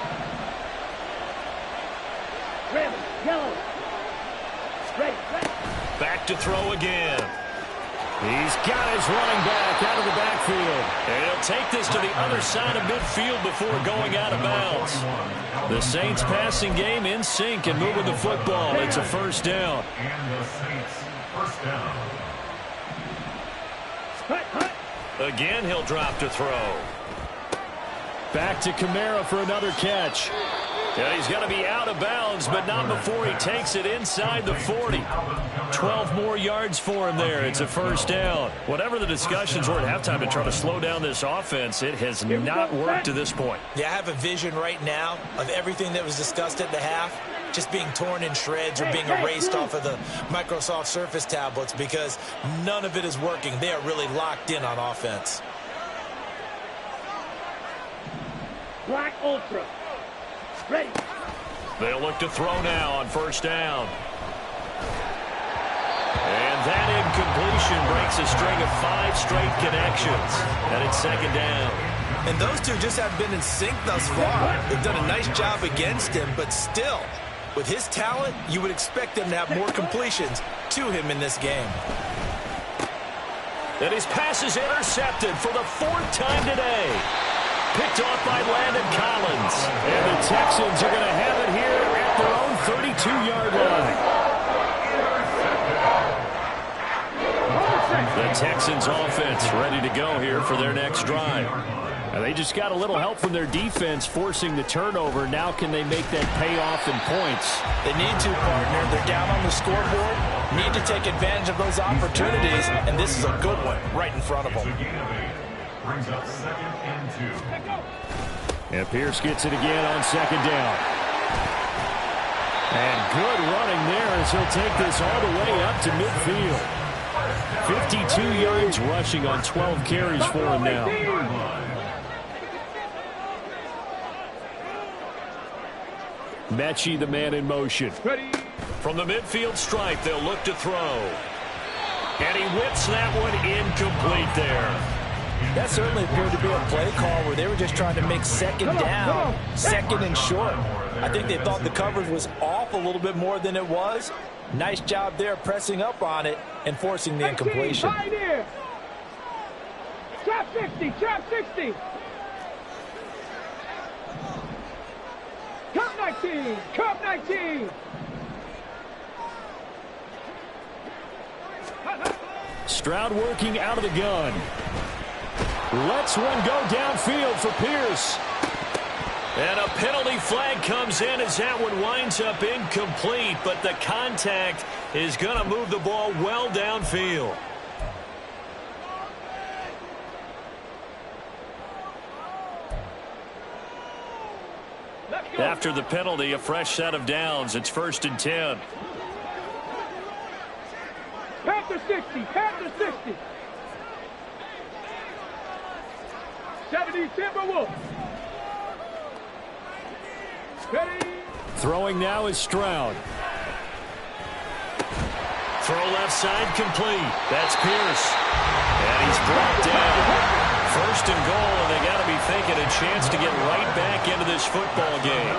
Red, yellow. Red. Back to throw again. He's got his running back out of the backfield. And he'll take this to the other side of midfield before going out of bounds. The Saints passing game in sync and moving the football. It's a first down. And the Saints first down. Again, he'll drop to throw. Back to Kamara for another catch. Yeah, he's got to be out of bounds, but not before he takes it inside the 40. 12 more yards for him there. It's a first down. Whatever the discussions were at halftime to try to slow down this offense, it has not worked to this point. Yeah, I have a vision right now of everything that was discussed at the half just being torn in shreds or being erased off of the Microsoft Surface tablets because none of it is working. They are really locked in on offense. Black Ultra. Ready. They'll look to throw now on first down. And that incompletion breaks a string of 5 straight connections. And it's 2nd down. And those two just haven't been in sync thus far. They've done a nice job against him, but still, with his talent, you would expect them to have more completions to him in this game. And his pass is intercepted for the 4th time today. picked off by Landon Collins. And the Texans are going to have it here at their own 32-yard line. The Texans offense ready to go here for their next drive. Now they just got a little help from their defense forcing the turnover. Now can they make that pay off in points? They need to, partner. They're down on the scoreboard. Need to take advantage of those opportunities, and this is a good one right in front of them. Brings up 2nd and 2. And Pierce gets it again on 2nd down. And good running there as he'll take this all the way up to midfield. 52 yards rushing on 12 carries for him now. Mechie, the man in motion. From the midfield stripe, they'll look to throw. And he whips that one incomplete there. That certainly appeared to be a play call where they were just trying to make 2nd down, 2nd and short. I think they thought the coverage was off a little bit more than it was. Nice job there pressing up on it and forcing the incompletion. Trap 60, trap 60. Cup 19, cup 19. Stroud working out of the gun. Lets one go downfield for Pierce. And a penalty flag comes in as that one winds up incomplete, but the contact is going to move the ball well downfield. After the penalty, a fresh set of downs. It's 1st and 10. Panther 60, Panther 60. 70 Timberwolves. Ready. Throwing now is Stroud. Throw left side complete. That's Pierce. And he's brought down. 1st and goal, and they got to be thinking a chance to get right back into this football game.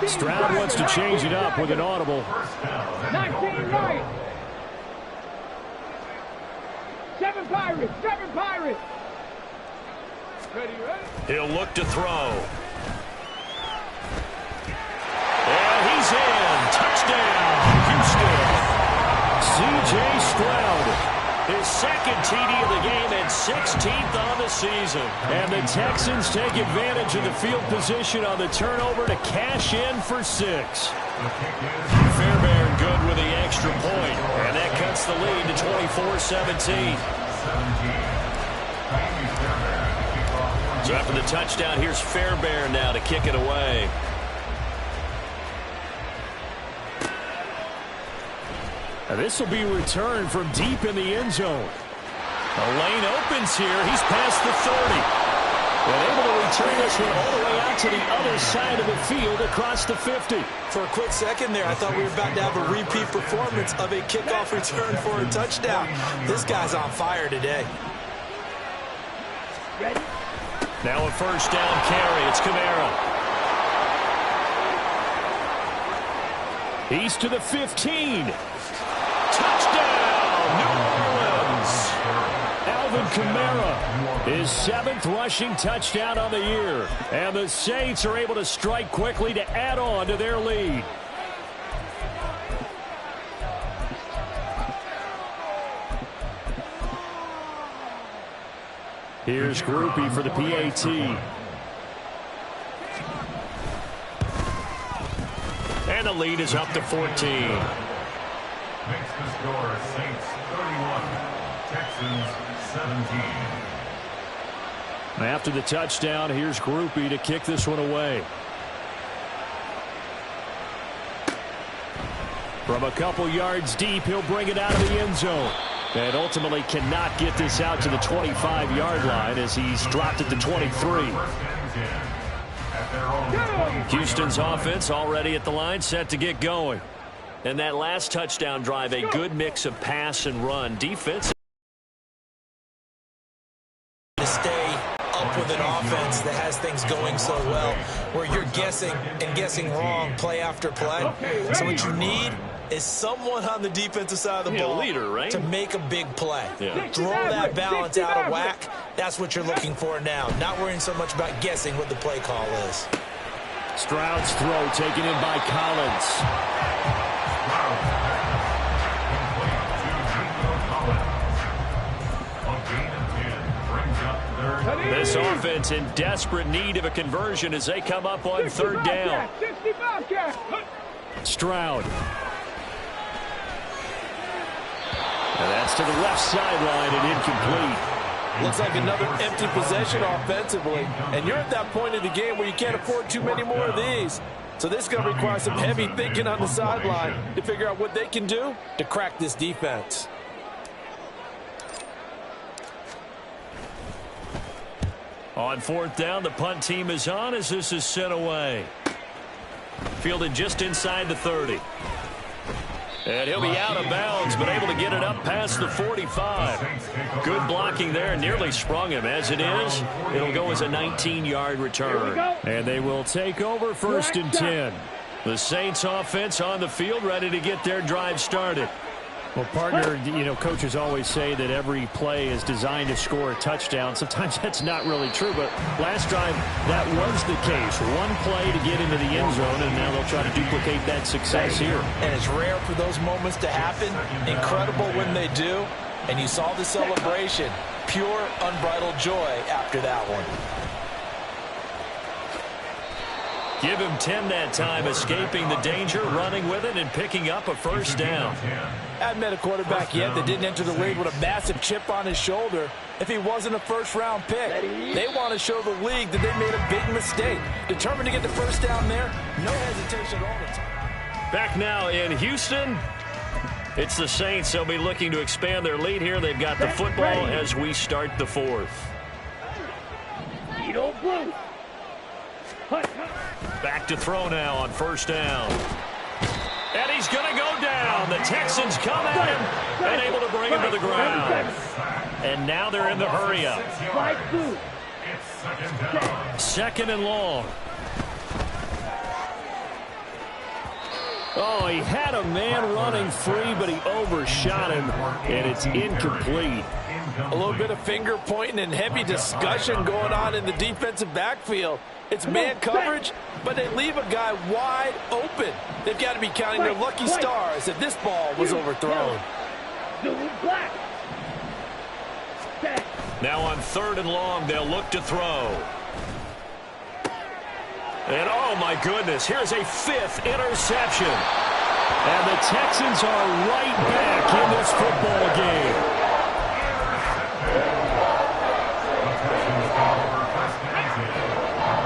Stroud wants to change it up with an audible. 19 right. 7 Pirates, 7 Pirates. Ready, ready. He'll look to throw. And he's in. Touchdown, Houston. C.J. Stroud. His 2nd TD of the game and 16th on the season. And the Texans take advantage of the field position on the turnover to cash in for 6. Fairbairn good with the extra point. And that cuts the lead to 24-17. So after the touchdown, here's Fairbairn now to kick it away. Now this will be returned from deep in the end zone. The lane opens here. He's past the 30. And able to return this one all the way out to the other side of the field across the 50. For a quick second there, I thought we were about to have a repeat performance of a kickoff return for a touchdown. This guy's on fire today. Now a 1st down carry. It's Kamara. He's to the 15. Touchdown, New Orleans. Alvin Kamara, his 7th rushing touchdown on the year. And the Saints are able to strike quickly to add on to their lead. Here's Groupie for the PAT. And the lead is up to 14. Makes the score Saints 31, Texans 17. After the touchdown, here's Groupie to kick this one away. From a couple yards deep, he'll bring it out of the end zone. And ultimately cannot get this out to the 25-yard line as he's dropped it to 23. Houston's offense already at the line, set to get going. And that last touchdown drive, a good mix of pass and run. Defense to stay up with an offense that has things going so well, where you're guessing and guessing wrong play after play. So what you need is someone on the defensive side of the ball leader, right? to make a big play. Yeah. Throw that balance out of whack. That's what you're looking for now. Not worrying so much about guessing what the play call is. Stroud's throw taken in by Collins. This offense in desperate need of a conversion as they come up on third down. Stroud. And that's to the left sideline and incomplete. Looks like another empty possession offensively. And you're at that point in the game where you can't afford too many more of these. So this is going to require some heavy thinking on the sideline to figure out what they can do to crack this defense. On fourth down, the punt team is on as this is sent away. Fielded just inside the 30. And he'll be out of bounds, but able to get it up past the 45. Good blocking there, nearly sprung him. As it is, it'll go as a 19-yard return. And they will take over first and 10. The Saints offense on the field, ready to get their drive started. Well, partner, you know, coaches always say that every play is designed to score a touchdown. Sometimes that's not really true, but last drive, that was the case. One play to get into the end zone, and now they'll try to duplicate that success here. And it's rare for those moments to happen. Incredible when they do. And you saw the celebration. Pure, unbridled joy after that one. Give him 10 that time, escaping the danger, running with it, and picking up a first down. I haven't met a quarterback yet that didn't enter the league with a massive chip on his shoulder if he wasn't a first-round pick. They want to show the league that they made a big mistake. Determined to get the first down there, no hesitation at all. Back now in Houston, it's the Saints. They'll be looking to expand their lead here. They've got the football as we start the fourth. Back to throw now on first down. And he's going to go down. The Texans come at him and able to bring him to the ground. And now they're in the hurry-up. Second and long. Oh, he had a man running free, but he overshot him, and it's incomplete. A little bit of finger pointing and heavy discussion going on in the defensive backfield. It's man coverage, but they leave a guy wide open. They've got to be counting their lucky stars that this ball was overthrown. Now on third and long, they'll look to throw. And oh my goodness, here's a fifth interception. And the Texans are right back in this football game.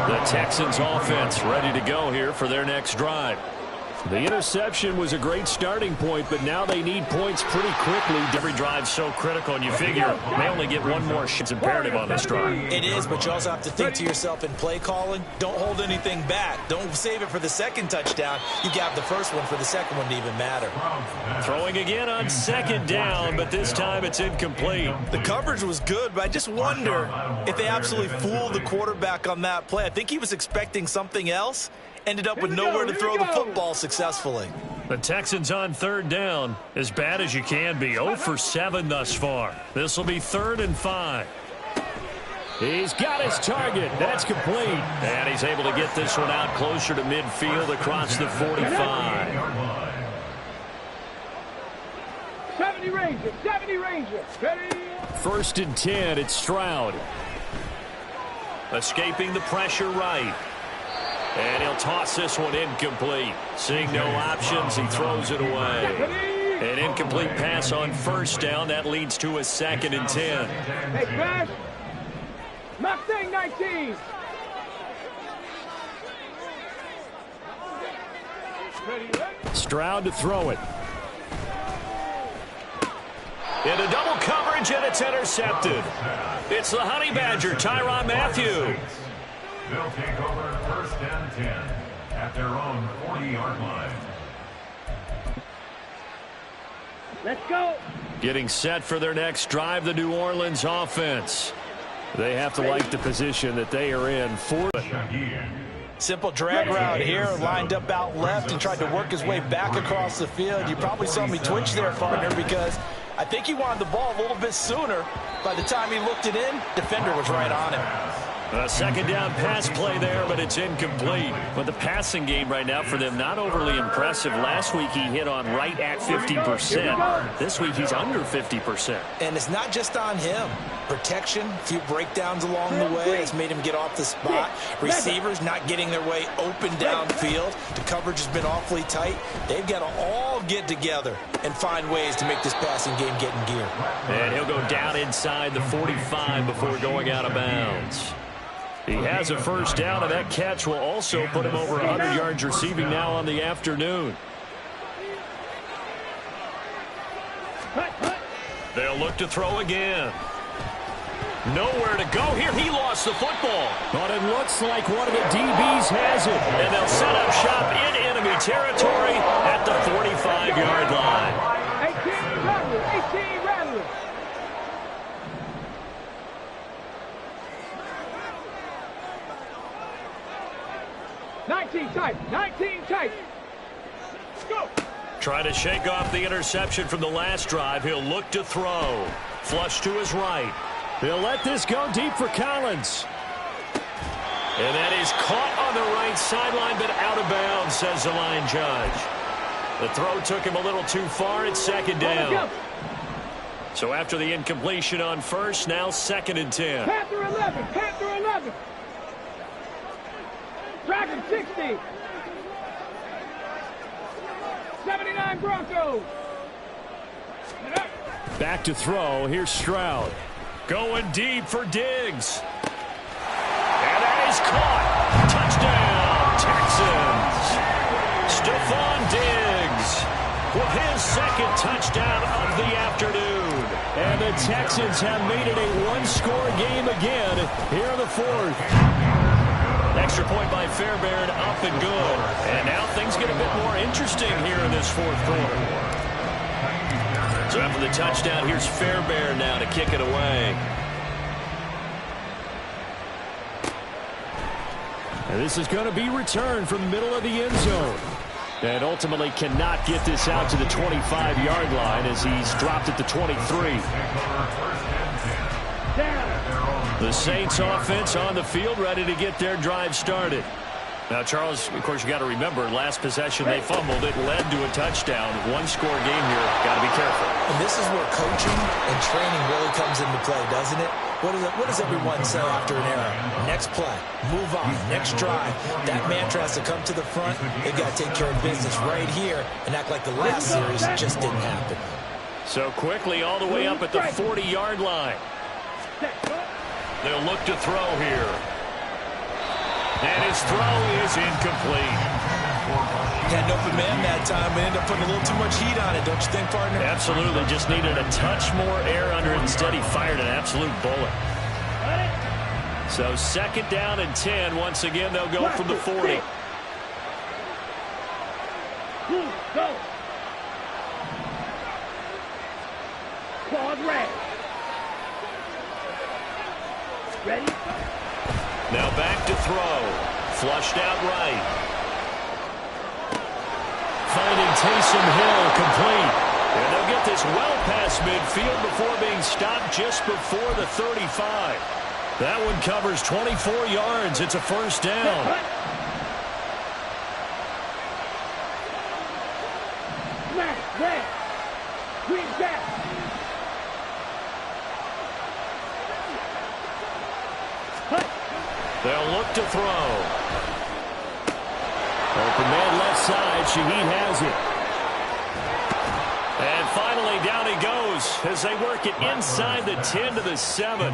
The Texans offense ready to go here for their next drive. The interception was a great starting point, but now they need points pretty quickly. Every drive's so critical, and you figure they only get one more shot. It's imperative on this drive. It is, but you also have to think to yourself in play calling, don't hold anything back. Don't save it for the second touchdown. You got the first one for the second one to even matter. Throwing again on second down, but this time it's incomplete. The coverage was good, but I just wonder if they absolutely fooled the quarterback on that play. I think he was expecting something else. Ended up with nowhere to throw the football successfully. The Texans on third down, as bad as you can be. 0 for 7 thus far. This will be 3rd and 5. He's got his target. That's complete. And he's able to get this one out closer to midfield across the 45. 70 Rangers, 70 Rangers. Ready? 1st and 10, it's Stroud. Escaping the pressure right. And he'll toss this one incomplete. Seeing no options, he throws it away. An incomplete pass on first down. That leads to a 2nd and 10. Hey, Crash. Mustang 19. Stroud to throw it. Into double coverage, and it's intercepted. It's the Honey Badger, Tyrann Mathieu. They'll take over 1st and 10 at their own 40-yard line. Let's go. Getting set for their next drive, the New Orleans offense. They have to like the position that they are in. Simple drag route here, lined up out left and tried to work his way back across the field. You probably saw me twitch there, partner, because I think he wanted the ball a little bit sooner. By the time he looked it in, defender was right on him. A second down pass play there, but it's incomplete. But the passing game right now for them, not overly impressive. Last week he hit on right at 50%. This week he's under 50%. And it's not just on him. Protection, a few breakdowns along the way has made him get off the spot. Receivers not getting their way open downfield. The coverage has been awfully tight. They've got to all get together and find ways to make this passing game get in gear. And he'll go down inside the 45 before going out of bounds. He has a first down, and that catch will also put him over 100 yards receiving now on the afternoon. They'll look to throw again. Nowhere to go here. He lost the football. But it looks like one of the DBs has it. And they'll set up shop in enemy territory at the 45-yard line. 18 Rattler, 18 Rattler. Nineteen tight. Go. Trying to shake off the interception from the last drive. He'll look to throw. Flush to his right. He'll let this go deep for Collins. And that is caught on the right sideline, but out of bounds, says the line judge. The throw took him a little too far. It's second down. So after the incompletion on first, now 2nd and 10. Panther 11. Panther 11. Dragon 60. 79 Broncos. Back to throw. Here's Stroud. Going deep for Diggs. And that is caught. Touchdown, Texans. Stephon Diggs with his second touchdown of the afternoon. And the Texans have made it a one-score game again here in the 4th. Extra point by Fairbairn, up and good. And now things get a bit more interesting here in this 4th quarter. So after the touchdown, here's Fairbairn now to kick it away. And this is going to be returned from the middle of the end zone. And ultimately cannot get this out to the 25-yard line as he's dropped at the 23. The Saints offense on the field, ready to get their drive started. Now, Charles, of course, you got to remember, last possession they fumbled. It led to a touchdown. One-score game here. Got to be careful. And this is where coaching and training really comes into play, doesn't it? What does everyone say after an error? Next play, move on, next drive. That mantra has to come to the front. They've got to take care of business right here and act like the last series just didn't happen. So quickly all the way up at the 40-yard line. They'll look to throw here. And his throw is incomplete. Had an open man that time, but ended up putting a little too much heat on it, don't you think, partner? Absolutely. Just needed a touch more air under it. Instead, he fired an absolute bullet. So 2nd down and 10. Once again, they'll go from the 40. Go. Claws red. Ready? Now back to throw. Flushed out right. Finding Taysom Hill complete. And they'll get this well past midfield before being stopped just before the 35. That one covers 24 yards. It's a first down. Red. Green cap. They'll look to throw. Open man left side. Shaheed has it. And finally down he goes as they work it inside the 10 to the 7.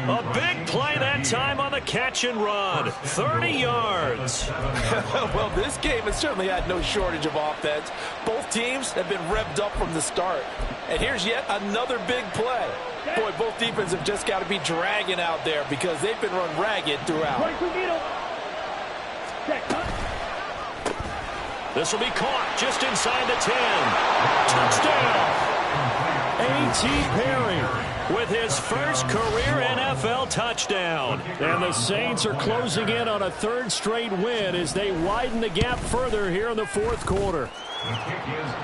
A big play that time on the catch and run. 30 yards. Well, this game has certainly had no shortage of offense. Both teams have been revved up from the start. And here's yet another big play. Boy, both defenses have just got to be dragging out there because they've been run ragged throughout. This will be caught just inside the 10. Touchdown. A.T. Perry with his first career NFL touchdown. And the Saints are closing in on a third straight win as they widen the gap further here in the fourth quarter.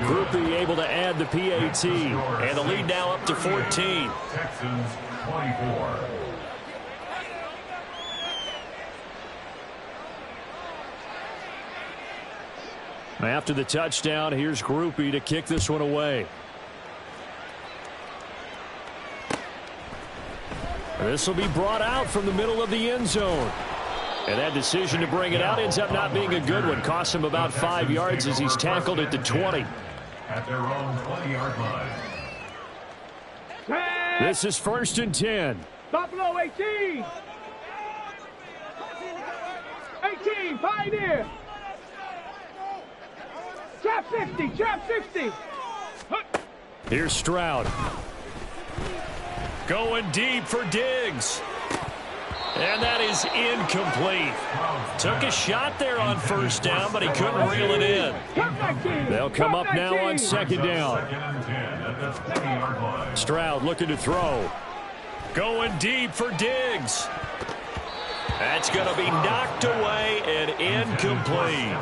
Groupie able to add the PAT. And the lead now up to 14. Texans 24. After the touchdown, here's Groupie to kick this one away. This will be brought out from the middle of the end zone. And that decision to bring it out ends up not being a good one. Cost him about 5 yards as he's tackled at the 20. At their own 20-yard line. This is 1st and 10. Buffalo 18. 18, Pioneer. Trap 60, trap 60. Here's Stroud. Going deep for Diggs. And that is incomplete. Took a shot there on first down, but he couldn't reel it in. They'll come up now on second down. Stroud looking to throw. Going deep for Diggs. That's going to be knocked away and incomplete.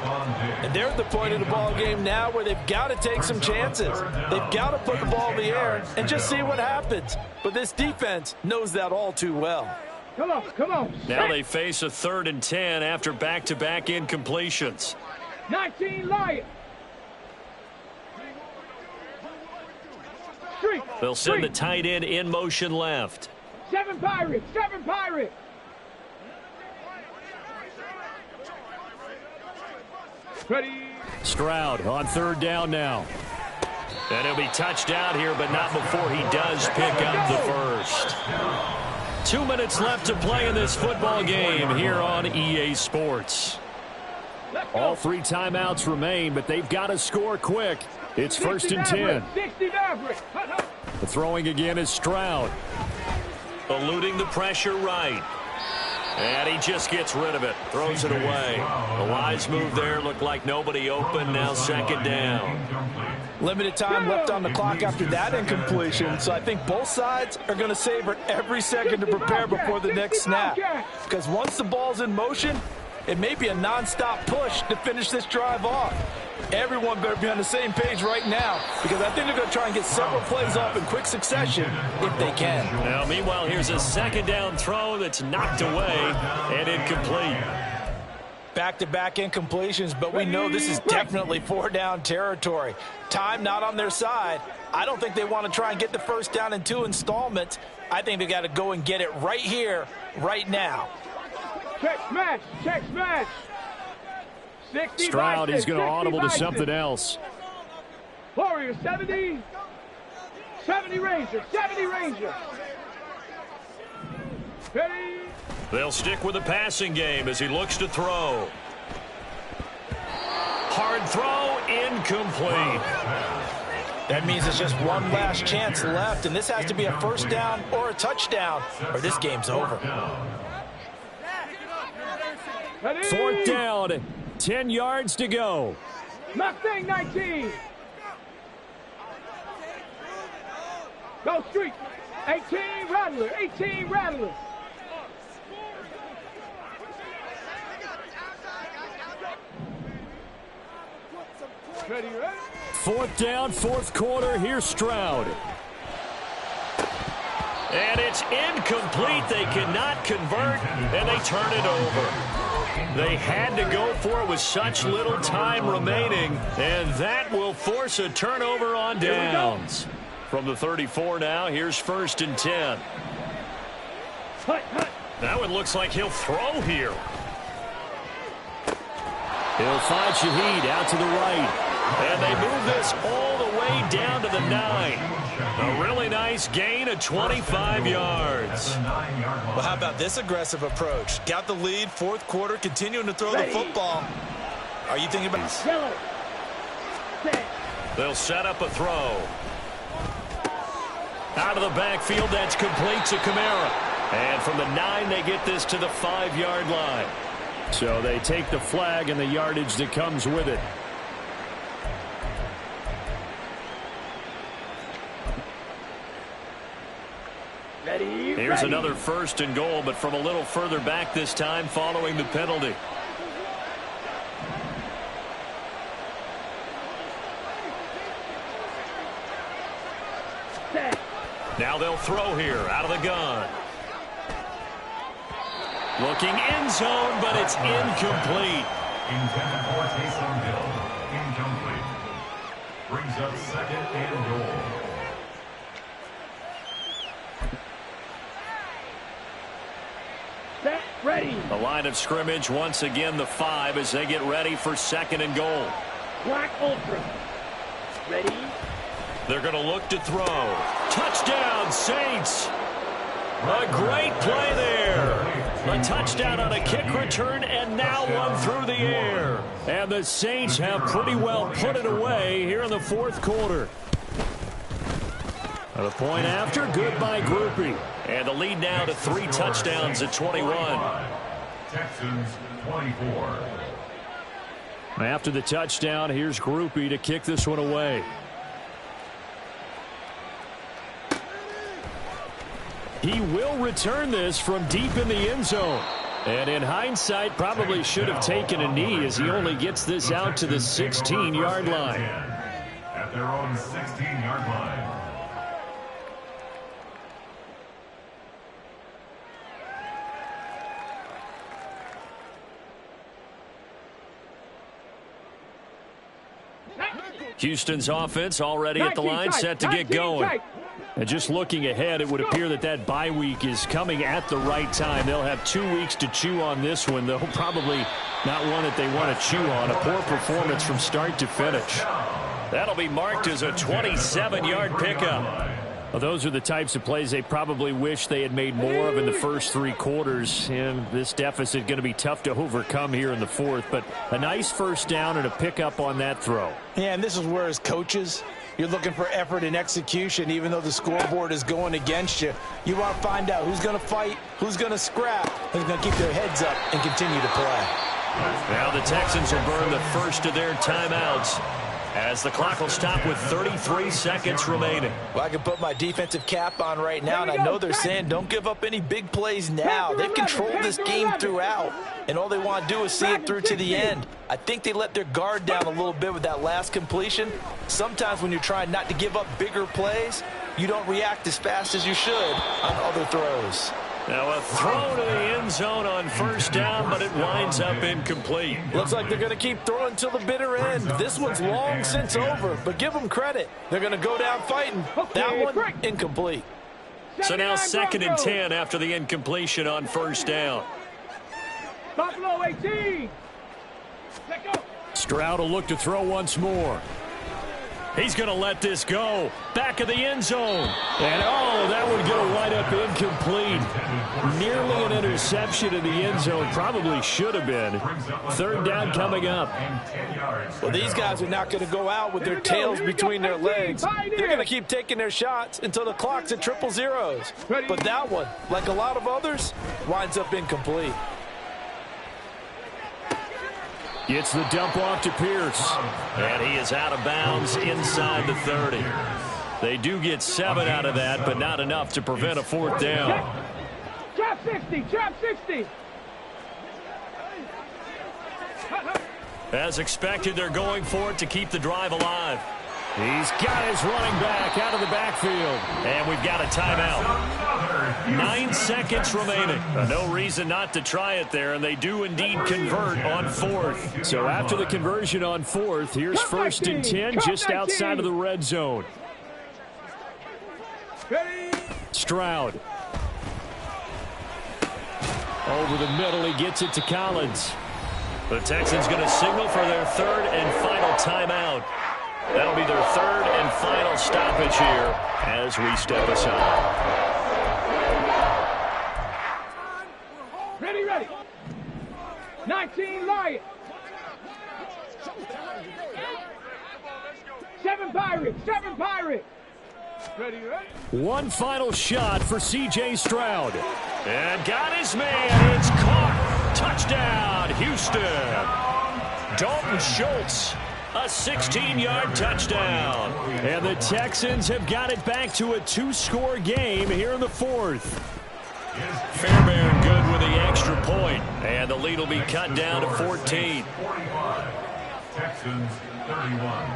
And they're at the point of the ball game now where they've got to take some chances. They've got to put the ball in the air and just see what happens. But this defense knows that all too well. Come on, come on. Now they face a 3rd and 10 after back-to-back incompletions. 19 Lions. They'll send the tight end in motion left. 7 Pirates, 7 Pirates. Ready. Stroud on 3rd down now. And he'll be touched out here, but not before he does pick up the first. 2 minutes left to play in this football game here on EA Sports. All 3 timeouts remain, but they've got to score quick. It's 1st and 10. 60 Maverick. The throwing again is Stroud. Eluding the pressure right. And he just gets rid of it. Throws it away. The wise move there. Looked like nobody open. Now 2nd down. Limited time left on the clock after that incompletion. So I think both sides are going to savor every second to prepare before the next snap. Because once the ball's in motion, it may be a nonstop push to finish this drive off. Everyone better be on the same page right now, because I think they're going to try and get several plays off in quick succession if they can. Now, meanwhile, here's a 2nd down throw that's knocked away and incomplete. Back-to-back incompletions, but we know this is definitely 4-down territory. Time not on their side. I don't think they want to try and get the first down in 2 installments. I think they got to go and get it right here, right now. Check smash, check smash. Stroud, he's going to audible to something else. Warrior 70. 70 Ranger, 70 Ranger. Ready. They'll stick with the passing game as he looks to throw. Hard throw, incomplete. That means it's just one last chance left, and this has to be a first down or a touchdown, or this game's over. 4th down, 10 yards to go. Mustang 19. Go street. 18 Rattler, 18 Rattler. Ready, ready? 4th down, 4th quarter. Here's Stroud. And it's incomplete. They cannot convert, and they turn it over. They had to go for it with such little time remaining, and that will force a turnover on downs. From the 34 now, here's 1st and 10. That one looks like he'll throw here. He'll find Shaheed out to the right. And they move this all the way down to the 9. A really nice gain of 25 yards. Well, how about this aggressive approach? Got the lead, 4th quarter, continuing to throw the football. Are you thinking about this? They'll set up a throw. Out of the backfield, that's complete to Kamara. And from the 9, they get this to the 5-yard line. So they take the flag and the yardage that comes with it. Here's another 1st and goal, but from a little further back this time following the penalty. Now they'll throw here out of the gun. Looking end zone, but it's incomplete. Intended for Taysom Hill. Incomplete. Brings up 2nd and goal. Set, ready. The line of scrimmage once again the 5 as they get ready for 2nd and goal. Black Ultra. Ready. They're going to look to throw. Touchdown, Saints. A great play there. A touchdown on a kick return, and now one through the air. And the Saints have pretty well put it away here in the 4th quarter. At a point after, good by Groupie. And the lead now to 3 touchdowns at 21. Texans 24. After the touchdown, here's Groupie to kick this one away. He will return this from deep in the end zone. And in hindsight, probably should have taken a knee as he only gets this out to the 16-yard line. At their own 16-yard line. Houston's offense already at the line, set to get going. And just looking ahead, it would appear that that bye week is coming at the right time. They'll have 2 weeks to chew on this one, though probably not one that they want to chew on. A poor performance from start to finish. That'll be marked as a 27-yard pickup. Well, those are the types of plays they probably wish they had made more of in the first 3 quarters. And this deficit going to be tough to overcome here in the 4th. But a nice first down and a pickup on that throw. Yeah, and this is where as coaches, you're looking for effort and execution, even though the scoreboard is going against you. You want to find out who's going to fight, who's going to scrap, who's going to keep their heads up and continue to play. Now the Texans will burn the first of their timeouts as the clock will stop with 33 seconds remaining. Well, I can put my defensive cap on right now, and I know they're saying don't give up any big plays now. They've controlled this game throughout, and all they want to do is see it through to the end. I think they let their guard down a little bit with that last completion. Sometimes when you're trying not to give up bigger plays, you don't react as fast as you should on other throws. Now a throw to the end zone on first down, but it winds up incomplete. Looks like they're going to keep throwing till the bitter end. This one's long since over, but give them credit. They're going to go down fighting. That one, incomplete. So now 2nd and 10 after the incompletion on first down. Buffalo 18. Let go. Stroud will look to throw once more. He's going to let this go. Back of the end zone. And, oh, that one going to wind up incomplete. Nearly an interception in the end zone. Probably should have been. 3rd down coming up. Well, these guys are not going to go out with their tails between their legs. They're going to keep taking their shots until the clock's at 000. But that one, like a lot of others, winds up incomplete. Gets the dump off to Pierce. And he is out of bounds inside the 30. They do get 7 out of that, but not enough to prevent a 4th down. Trap 60, trap 60. As expected, they're going for it to keep the drive alive. He's got his running back out of the backfield. And we've got a timeout. 9 seconds remaining. No reason not to try it there, and they do indeed convert on 4th. So after the conversion on 4th, here's 1st and 10 just outside of the red zone. Stroud. Over the middle, he gets it to Collins. The Texans going to signal for their 3rd and final timeout. That'll be their 3rd and final stoppage here as we step aside. Ready, ready. 19 Lions. 7 Pirates, 7 Pirates. Ready, ready. One final shot for C.J. Stroud. And got his man. It's caught. Touchdown, Houston. Dalton Schultz A 16-yard touchdown. And the Texans have got it back to a 2-score game here in the fourth. Fairbairn good with the extra point. And the lead will be cut down to 14. 45. Texans 31.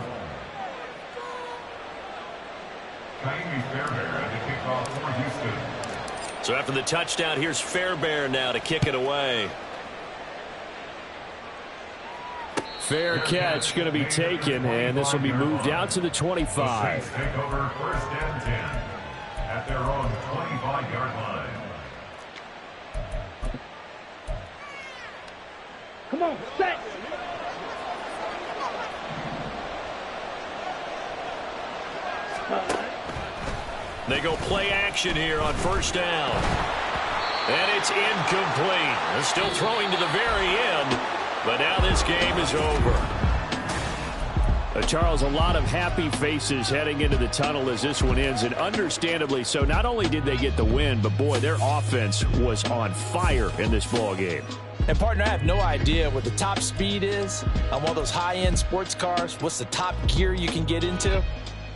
Kaimi Fairbairn at the kickoff for Houston. So after the touchdown, here's Fairbairn now to kick it away. Fair catch going to be taken, and this will be moved out to the 25. The Saints take over 1st and 10 at their own 25-yard line. Come on, set. They go play action here on 1st down. And it's incomplete. They're still throwing to the very end. But now this game is over. Charles, a lot of happy faces heading into the tunnel as this one ends, and understandably so. Not only did they get the win, but boy, their offense was on fire in this ball game. And partner, I have no idea what the top speed is on one of those high-end sports cars. What's the top gear you can get into?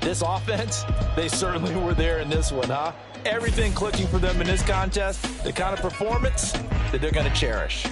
This offense, they certainly were there in this one, huh? Everything clicking for them in this contest, the kind of performance that they're going to cherish.